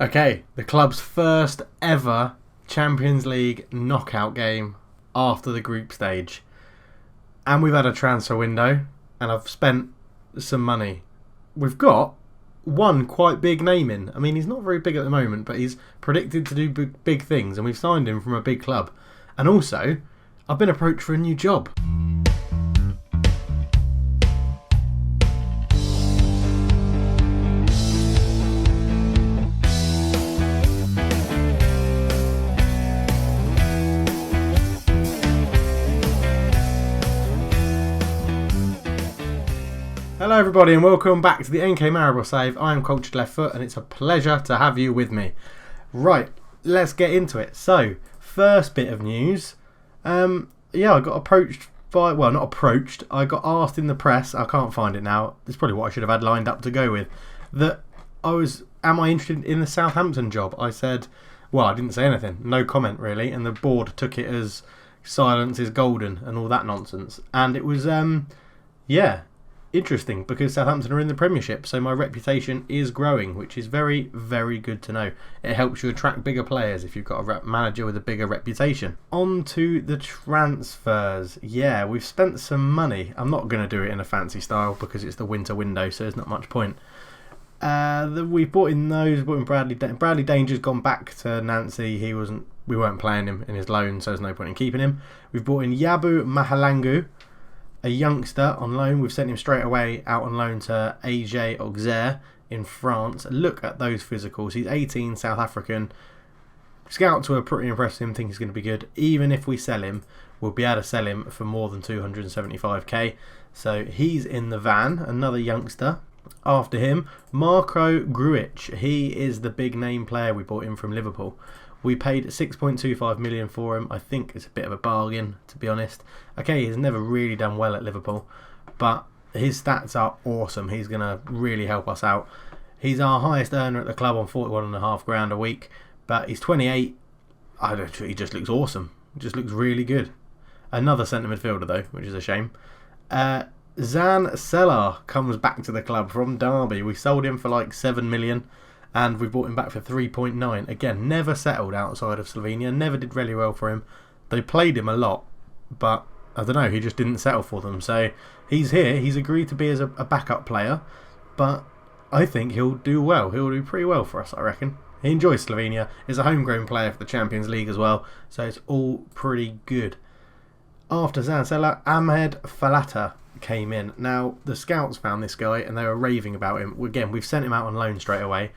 Okay, the club's first ever Champions League knockout game after the group stage. And we've had a transfer window, and I've spent some money. We've got one quite big name in. I mean, he's not very big at the moment, but he's predicted to do big things, and we've signed him from a big club. And also, I've been approached for a new job. Hello everybody and welcome back to the NK Maribor Save. I am Cultured Left Foot and it's a pleasure to have you with me. Right, let's get into it. So, first bit of news. I got approached by, well, not approached, I got asked in the press, I can't find it now, it's probably what I should have had lined up to go with, that am I interested in the Southampton job? I said, well, I didn't say anything, no comment really, and the board took it as silence is golden and all that nonsense. And it was, interesting because Southampton are in the Premiership, so my reputation is growing, which is very, very good to know. It helps you attract bigger players if you've got a manager with a bigger reputation. On to the transfers. Yeah, we've spent some money. I'm not going to do it in a fancy style because it's the winter window, so there's not much point. We've bought in Bradley. Bradley Danger's gone back to Nancy. We weren't playing him in his loan, so there's no point in keeping him. We've bought in Yabu Mahalangu, a youngster on loan. We've sent him straight away out on loan to AJ Auxerre in France. Look at those physicals. He's 18, South African. Scouts were pretty impressed with him, think he's going to be good. Even if we sell him, we'll be able to sell him for more than 275k. So he's in the van, another youngster. After him, Marco Grujic. He is the big name player we bought in from Liverpool. We paid 6.25 million for him. I think it's a bit of a bargain, to be honest. Okay, he's never really done well at Liverpool, but his stats are awesome. He's going to really help us out. He's our highest earner at the club on 41.5 grand a week, but he's 28. He just looks awesome. He just looks really good. Another centre midfielder though, which is a shame. Zan Selar comes back to the club from Derby. We sold him for like 7 million. And we bought him back for 3.9. Again, never settled outside of Slovenia. Never did really well for him. They played him a lot, but I don't know, he just didn't settle for them. So he's here. He's agreed to be as a backup player, but I think he'll do well. He'll do pretty well for us, I reckon. He enjoys Slovenia. He's a homegrown player for the Champions League as well, so it's all pretty good. After Zanzela, Ahmed Falata came in. Now, the scouts found this guy and they were raving about him. Again, we've sent him out on loan straight away.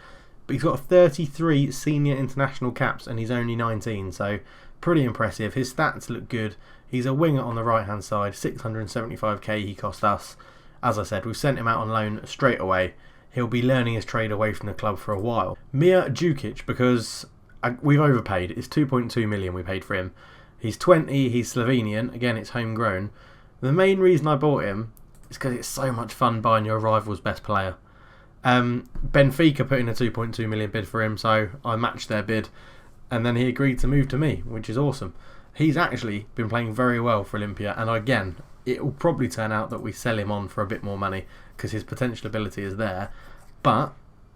But he's got 33 senior international caps and he's only 19, so pretty impressive. His stats look good. He's a winger on the right hand side, 675k he cost us. As I said, we've sent him out on loan straight away. He'll be learning his trade away from the club for a while. Mia Djukic, because we've overpaid. It's 2.2 million we paid for him. He's 20, he's Slovenian. Again, it's homegrown. The main reason I bought him is because it's so much fun buying your rival's best player. Benfica put in a 2.2 million bid for him, so I matched their bid and then he agreed to move to me, which is awesome. He's actually been playing very well for Olympia, and again, it will probably turn out that we sell him on for a bit more money because his potential ability is there, but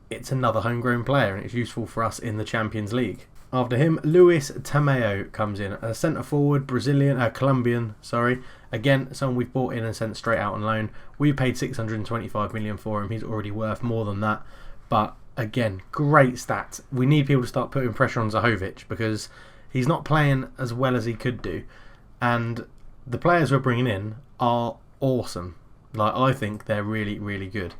it's another homegrown player and it's useful for us in the Champions League. After him, Luis Tameo comes in, a centre forward, Colombian. Again, someone we've bought in and sent straight out on loan. We paid 625 million for him. He's already worth more than that. But again, great stats. We need people to start putting pressure on Zahovic because he's not playing as well as he could do. And the players we're bringing in are awesome. I think they're really, really good.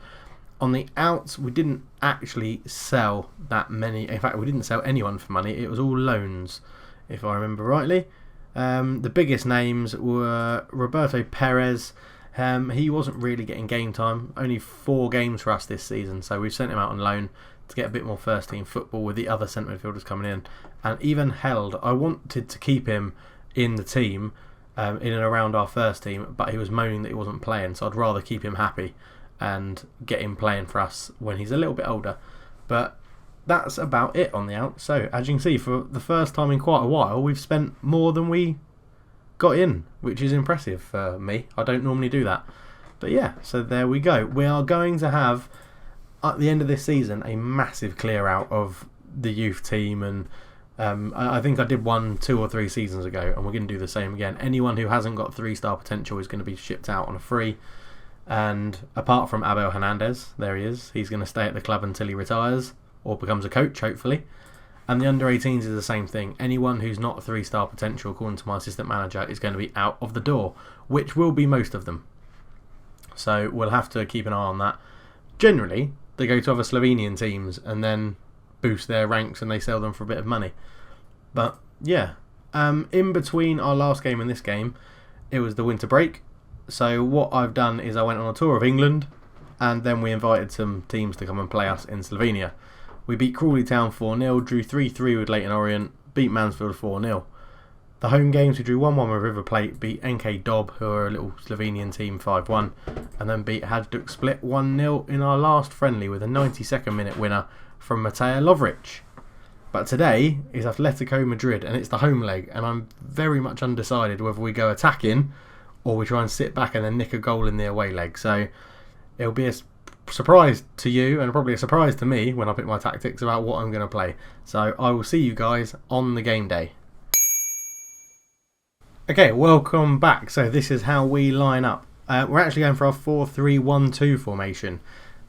On the outs, we didn't actually sell that many. In fact, we didn't sell anyone for money. It was all loans, if I remember rightly. The biggest names were Roberto Perez. He wasn't really getting game time. Only 4 games for us this season, so we've sent him out on loan to get a bit more first team football with the other centre midfielders coming in. And even Held, I wanted to keep him in the team, in and around our first team, but he was moaning that he wasn't playing, so I'd rather keep him happy and get him playing for us when he's a little bit older. But that's about it on the out. So as you can see, for the first time in quite a while, we've spent more than we got in, which is impressive for me. I don't normally do that. But yeah, so there we go. We are going to have, at the end of this season, a massive clear out of the youth team, and I think I did one 2 or 3 seasons ago, and we're going to do the same again. Anyone who hasn't got 3-star potential is going to be shipped out on a free. And apart from Abel Hernandez, there he is. He's going to stay at the club until he retires or becomes a coach, hopefully. And the under-18s is the same thing. Anyone who's not 3-star potential, according to my assistant manager, is going to be out of the door, which will be most of them. So we'll have to keep an eye on that. Generally, they go to other Slovenian teams and then boost their ranks and they sell them for a bit of money. But yeah, in between our last game and this game, it was the winter break. So what I've done is I went on a tour of England, and then we invited some teams to come and play us in Slovenia. We beat Crawley Town 4-0, drew 3-3 with Leyton Orient, beat Mansfield 4-0. The home games we drew 1-1 with River Plate, beat NK Dob, who are a little Slovenian team, 5-1, and then beat Hajduk Split 1-0 in our last friendly with a 92nd minute winner from Mateja Lovric. But today is Atletico Madrid, and it's the home leg, and I'm very much undecided whether we go attacking or we try and sit back and then nick a goal in the away leg. So it'll be a surprise to you and probably a surprise to me when I pick my tactics about what I'm going to play. So I will see you guys on the game day. Okay, welcome back. So this is how we line up. We're actually going for our 4-3-1-2 formation.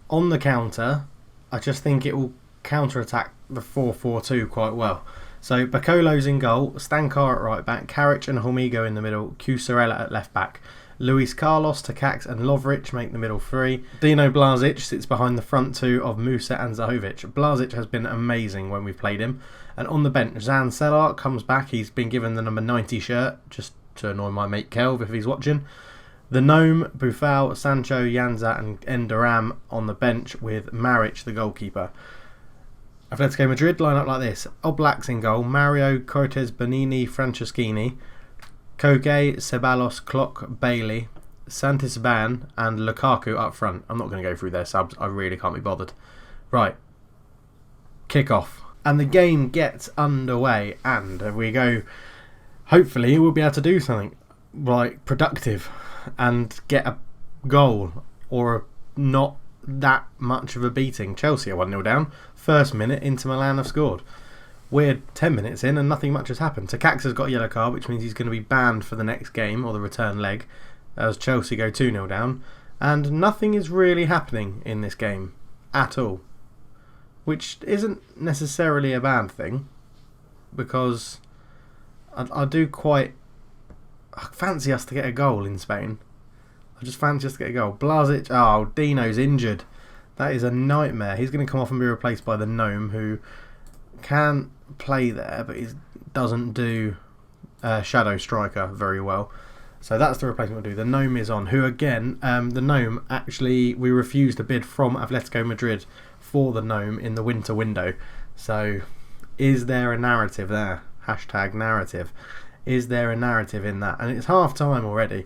On the counter, I just think it will counter-attack the 4-4-2 quite well. So Bacolo's in goal, Stankar at right back, Karic and Hormigo in the middle, Cusarella at left back. Luis Carlos, Takacs and Lovric make the middle three. Dino Blazic sits behind the front two of Musa and Zahovic. Blazic has been amazing when we've played him. And on the bench, Zan Selar comes back. He's been given the number 90 shirt, just to annoy my mate Kelv if he's watching. The Gnome, Bufal, Sancho, Janza and Enderam on the bench with Maric, the goalkeeper. Atletico Madrid line up like this. Oblak's in goal, Mario, Cortez, Bonini, Franceschini, Koke, Ceballos, Klock, Bailey, Santisban and Lukaku up front. I'm not going to go through their subs, I really can't be bothered. Right, kick off. And the game gets underway, and we go, hopefully we'll be able to do something like productive and get a goal or not that much of a beating. Chelsea are 1-0 down. First minute, Inter Milan have scored. We're 10 minutes in and nothing much has happened. Takacs has got a yellow card, which means he's going to be banned for the next game or the return leg as Chelsea go 2-0 down. And nothing is really happening in this game at all, which isn't necessarily a bad thing, because I fancy us to get a goal in Spain. I just fancy us to get a goal. Blazic, oh, Dino's injured. That is a nightmare. He's going to come off and be replaced by the Gnome, who can play there, but he doesn't do Shadow Striker very well. So that's the replacement we'll do. The Gnome is on, who again, the Gnome, actually, we refused a bid from Atletico Madrid for the Gnome in the winter window. So is there a narrative there? Hashtag narrative. Is there a narrative in that? And it's half time already.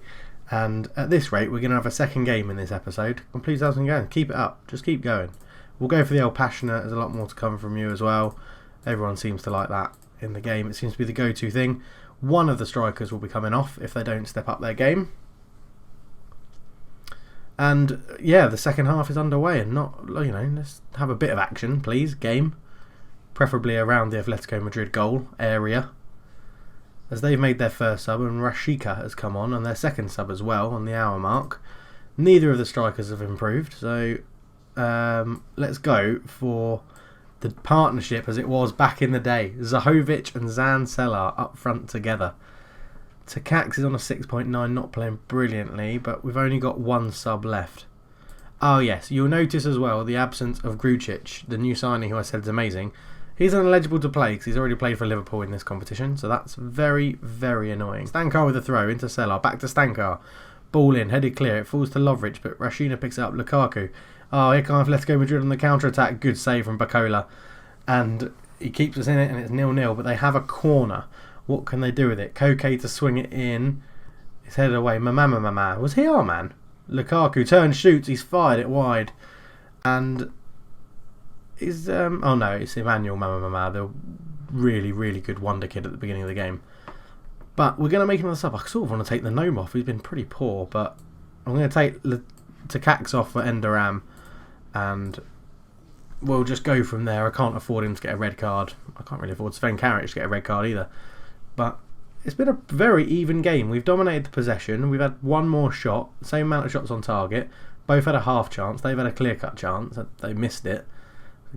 And at this rate, we're going to have a second game in this episode. And please have some going. Keep it up. Just keep going. We'll go for the El Passionate. There's a lot more to come from you as well. Everyone seems to like that in the game. It seems to be the go-to thing. One of the strikers will be coming off if they don't step up their game. And yeah, the second half is underway. And not, let's have a bit of action, please. Game. Preferably around the Atletico Madrid goal area, as they've made their first sub and Rashika has come on and their second sub as well on the hour mark. Neither of the strikers have improved, so let's go for the partnership as it was back in the day. Zahovic and Zan Selar up front together. Takacs is on a 6.9, not playing brilliantly, but we've only got one sub left. Oh yes, you'll notice as well the absence of Grucic, the new signing who I said is amazing. He's ineligible to play because he's already played for Liverpool in this competition, so that's very, very annoying. Stankar with a throw into Selar, back to Stankar. Ball in, headed clear, it falls to Lovric, but Rashina picks it up. Lukaku. Oh, here comes Atletico Madrid on the counter-attack. Good save from Bacola. And he keeps us in it, and it's 0-0, but they have a corner. What can they do with it? Koke to swing it in. It's headed away. Mama. Was he our man? Lukaku turns, shoots, he's fired it wide. And is oh no, it's Emmanuel Mama, the really, really good wonder kid at the beginning of the game. But we're going to make another sub. I sort of want to take the Gnome off. He's been pretty poor, but I'm going to take Takacs off for Enderam and we'll just go from there. I can't afford him to get a red card. I can't really afford Sven Karic to get a red card either. But it's been a very even game. We've dominated the possession. We've had one more shot, same amount of shots on target. Both had a half chance. They've had a clear-cut chance. They missed it.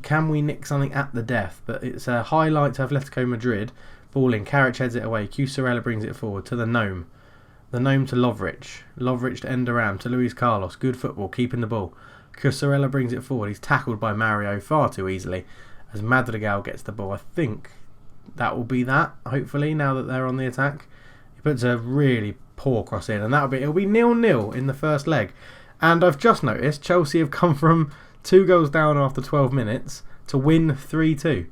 Can we nick something at the death? But it's a highlight to Atletico Madrid. Ball in. Karic heads it away. Cusarella brings it forward to the Gnome. The Gnome to Lovric. Lovric to Enderam to Luis Carlos. Good football, keeping the ball. Cusarella brings it forward. He's tackled by Mario far too easily as Madrigal gets the ball. I think that will be that, hopefully, now that they're on the attack. He puts a really poor cross in, and it'll be 0-0 in the first leg. And I've just noticed Chelsea have come from 2 goals down after 12 minutes to win 3-2.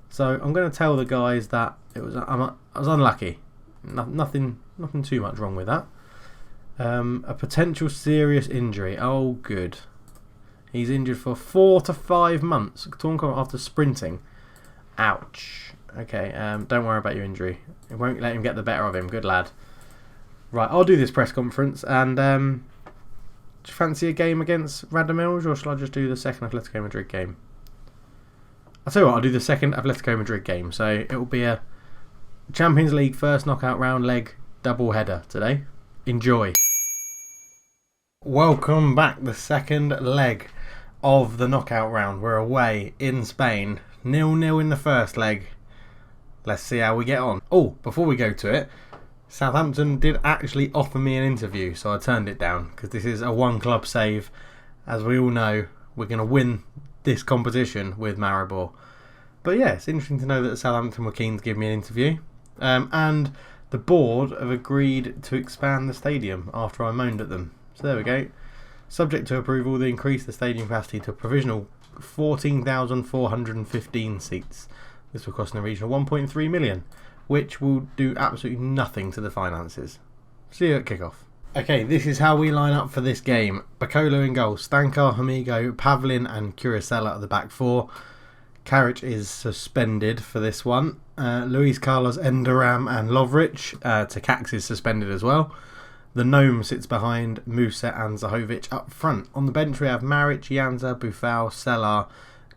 So I'm going to tell the guys that I was unlucky. Nothing too much wrong with that. A potential serious injury. Oh, good. He's injured for 4 to 5 months. Torn after sprinting. Ouch. Okay, don't worry about your injury. It won't let him get the better of him. Good lad. Right, I'll do this press conference. And do you fancy a game against Radamel, or shall I just do the second Atletico Madrid game? I'll tell you what, I'll do the second Atletico Madrid game. So it will be a Champions League first knockout round leg double header today. Enjoy. Welcome back. The second leg of the knockout round. We're away in Spain. 0-0 in the first leg. Let's see how we get on. Oh, before we go to it, Southampton did actually offer me an interview, so I turned it down because this is a one club save. As we all know, we're going to win this competition with Maribor. But yeah, it's interesting to know that Southampton were keen to give me an interview. And the board have agreed to expand the stadium after I moaned at them. So there we go. Subject to approval, they increase the stadium capacity to a provisional 14,415 seats. This will cost in the region of 1.3 million, which will do absolutely nothing to the finances. See you at kickoff. Okay, this is how we line up for this game. Bacolo in goal, Stankar, Hamigo, Pavlin and Curacella at the back four. Karic is suspended for this one. Luis Carlos, Enderam and Lovric. Takacs is suspended as well. The Gnome sits behind Musa and Zahovic up front. On the bench we have Maric, Janza, Buffal, Selar,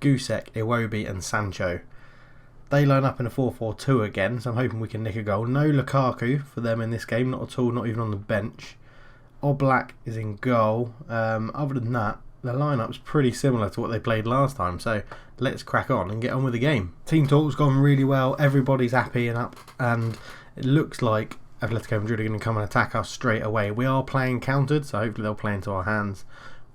Gusek, Iwobi and Sancho. They line up in a 4-4-2 again, so I'm hoping we can nick a goal. No Lukaku for them in this game, not at all, not even on the bench. Oblak is in goal. Other than that, the lineup's pretty similar to what they played last time, so let's crack on and get on with the game. Team talk's gone really well, everybody's happy and up, and it looks like Atletico Madrid are going to come and attack us straight away. We are playing countered, so hopefully they'll play into our hands.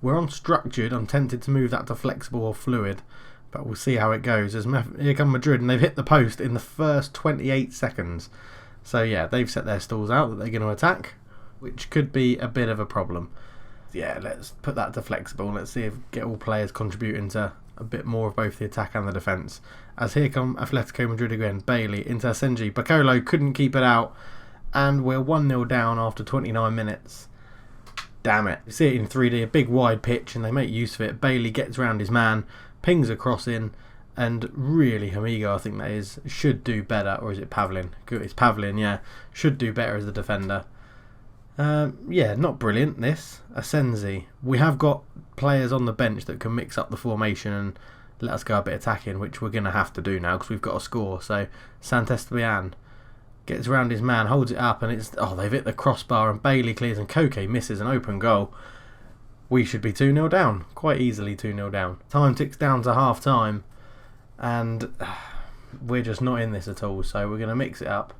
We're on structured. I'm tempted to move that to flexible or fluid, but we'll see how it goes. Here come Madrid, and they've hit the post in the first 28 seconds. So yeah, they've set their stalls out that they're going to attack, which could be a bit of a problem. Yeah, let's put that to flexible. Let's see if get all players contributing to a bit more of both the attack and the defence. As here come Atletico Madrid again. Bailey into Asenji. Bacolo couldn't keep it out, and we're 1-0 down after 29 minutes. Damn it. You see it in 3D, a big wide pitch, and they make use of it. Bailey gets around his man, pings a cross in, and really Hamigo, I think that is, should do better. Or is it Pavlin? It's Pavlin, yeah. Should do better as the defender. Yeah, not brilliant this. Asensi. We have got players on the bench that can mix up the formation and let us go a bit attacking, which we're going to have to do now because we've got a score. So Santesteban gets around his man, holds it up, and they've hit the crossbar, and Bailey clears and Koke misses an open goal. We should be 2-0 down, quite easily 2-0 down. Time ticks down to half time, and we're just not in this at all. So we're going to mix it up.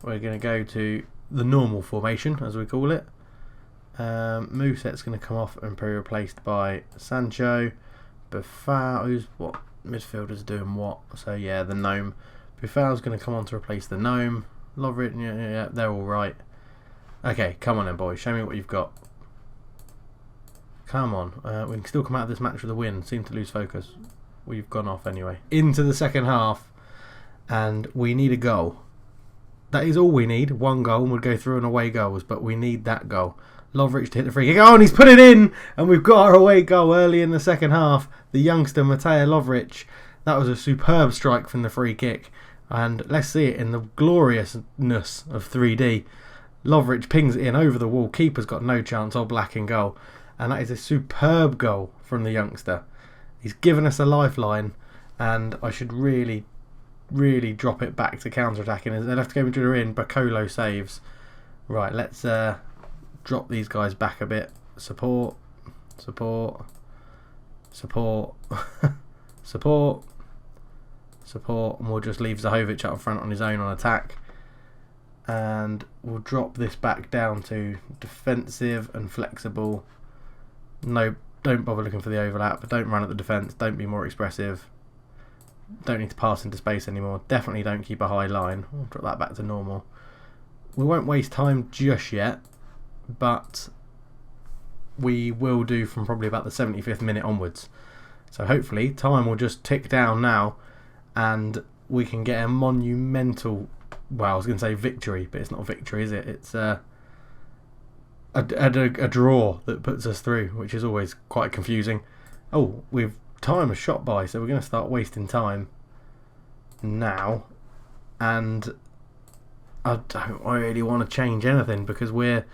We're going to go to the normal formation, as we call it. Muset's going to come off and be replaced by Sancho. Buffal, what midfielder's doing what? So yeah, the Gnome. Buffal's going to come on to replace the Gnome. Lovric, yeah, they're all right. Okay, come on then, boys. Show me what you've got. Come on. We can still come out of this match with a win. Seem to lose focus. We've gone off anyway. Into the second half, and we need a goal. That is all we need. One goal, and we'll go through on away goals, but we need that goal. Lovric to hit the free kick. Oh, and he's put it in! And we've got our away goal early in the second half. The youngster, Mateo Lovric. That was a superb strike from the free kick. And let's see it in the gloriousness of 3D. Lovric pings it in over the wall. Keeper's got no chance. Oblak in goal. And that is a superb goal from the youngster. He's given us a lifeline, and I should really drop it back to counter-attacking. Atletico Madrid are in. Bacolo saves. Right, let's drop these guys back a bit. Support. Support. And we'll just leave Zahovic up front on his own on attack. And we'll drop this back down to defensive and flexible. No, don't bother looking for the overlap, but don't run at the defence. Don't be more expressive. Don't need to pass into space anymore. Definitely don't keep a high line. We'll drop that back to normal. We won't waste time just yet, but we will do from probably about the 75th minute onwards. So hopefully time will just tick down now, and we can get a monumental, well, I was going to say victory, but it's not a victory, is it? It's a draw that puts us through, which is always quite confusing. Oh, time has shot by, so we're going to start wasting time now, and I don't really want to change anything because we're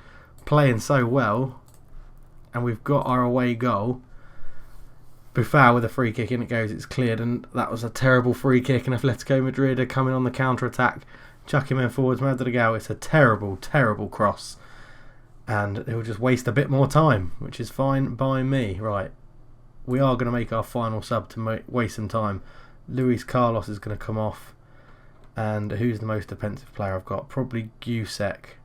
playing so well, and we've got our away goal. Buffal with a free kick, in it goes, it's cleared, and that was a terrible free kick, and Atletico Madrid are coming on the counter-attack, chucking men forwards. Madrigal, it's a terrible cross, and it will just waste a bit more time, which is fine by me. Right, we are going to make our final sub to waste some time. Luis Carlos is going to come off, and who's the most defensive player I've got? Probably Gusek.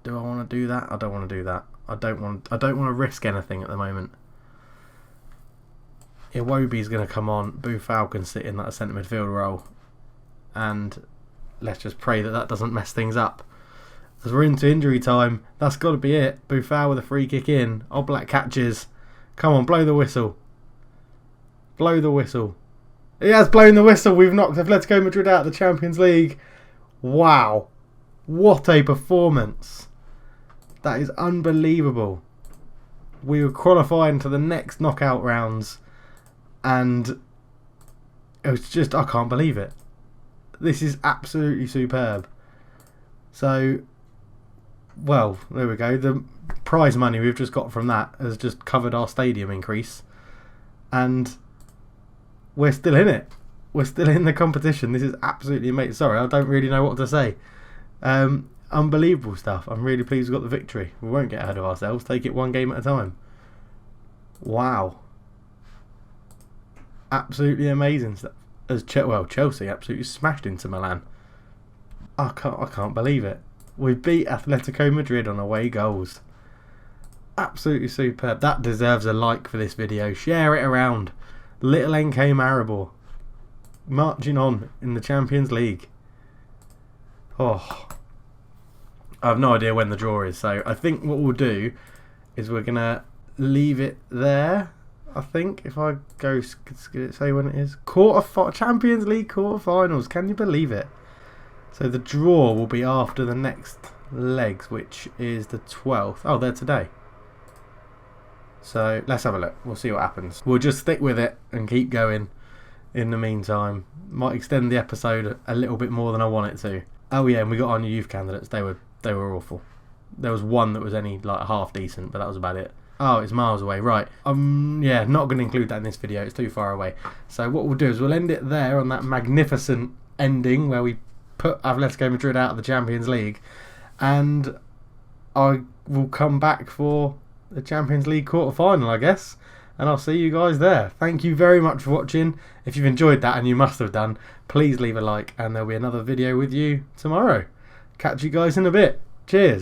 Do I want to do that? I don't want to do that. I don't want to risk anything at the moment. Iwobi's going to come on. Buffal can sit in that centre midfield role, and let's just pray that doesn't mess things up. As we're into injury time, that's got to be it. Buffal with a free kick in. Oblak catches. Come on, blow the whistle. Blow the whistle. He has blown the whistle. We've knocked Atletico Madrid out of the Champions League. Wow. What a performance. That is unbelievable. We were qualifying to the next knockout rounds, and it was just, I can't believe it. This is absolutely superb. So, well, there we go. The prize money we've just got from that has just covered our stadium increase, and we're still in it. We're still in the competition. This is absolutely amazing. Sorry, I don't really know what to say. Unbelievable stuff. I'm really pleased we got the victory. We won't get ahead of ourselves. Take it one game at a time. Wow. Absolutely amazing stuff. As Chelsea absolutely smashed into Milan. I can't believe it. We beat Atletico Madrid on away goals. Absolutely superb. That deserves a like for this video. Share it around. Little NK Maribor marching on in the Champions League. Oh, I have no idea when the draw is, so I think what we'll do is we're gonna leave it there. I think if I go, say when it is, Champions League quarterfinals. Can you believe it? So the draw will be after the next legs, which is the 12th. Oh, they're today. So let's have a look. We'll see what happens. We'll just stick with it and keep going. In the meantime, might extend the episode a little bit more than I want it to. Oh yeah, and we got our new youth candidates. They were awful. There was one that was only like half decent, but that was about it. Oh, it's miles away. Right. Yeah, not going to include that in this video. It's too far away. So what we'll do is we'll end it there on that magnificent ending where we put Atletico Madrid out of the Champions League, and I will come back for the Champions League quarter-final, I guess, and I'll see you guys there. Thank you very much for watching. If you've enjoyed that, and you must have done, please leave a like, and there'll be another video with you tomorrow. Catch you guys in a bit. Cheers.